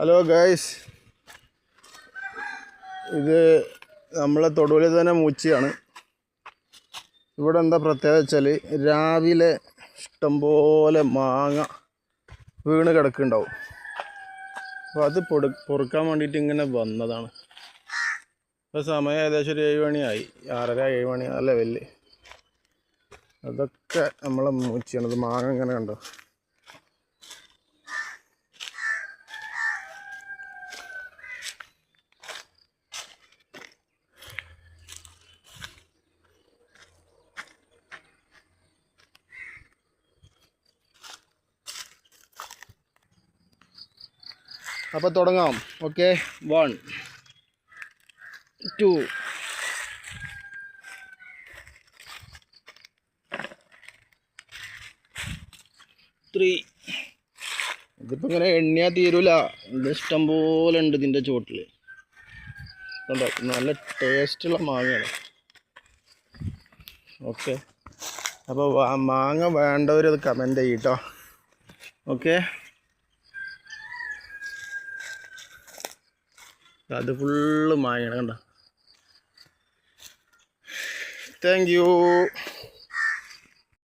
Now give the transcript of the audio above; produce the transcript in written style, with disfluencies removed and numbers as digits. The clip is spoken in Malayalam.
ഹലോ ഗൈസ്, ഇത് നമ്മളെ തൊടുവിൽ തന്നെ മൂച്ചിയാണ്. ഇവിടെ എന്താ പ്രത്യേകത വെച്ചാൽ രാവിലെ ഇഷ്ടംപോലെ മാങ്ങ വീണ് കിടക്കുന്നുണ്ടാവും. അപ്പോൾ അത് പൊറുക്കാൻ വേണ്ടിയിട്ട് ഇങ്ങനെ വന്നതാണ്. ഇപ്പോൾ സമയം ഏകദേശം ഒരു 7 മണിയായി, 6:30 7 മണി ആ ലെവലിൽ. അതൊക്കെ നമ്മളെ മൂച്ചിയാണ്. ഇത് മാങ്ങ ഇങ്ങനെ കണ്ടോ. അപ്പോൾ തുടങ്ങാം. ഓക്കെ, 1 2 3. ഇതിപ്പോൾ ഇങ്ങനെ എണ്ണിയാൽ തീരൂല. ഇത് ഇഷ്ടം പോലെ ഉണ്ട് ഇതിൻ്റെ ചുവട്ടിൽ. കണ്ടോ, നല്ല ടേസ്റ്റുള്ള മാങ്ങയാണ്. ഓക്കെ, അപ്പോൾ മാങ്ങ വേണ്ടവരത് കമൻറ്റ് ചെയ്യട്ടോ. ഓക്കെ, അത് ഫുള്ള് മാങ്ങയാണ്. കണ്ടോ. Thank you.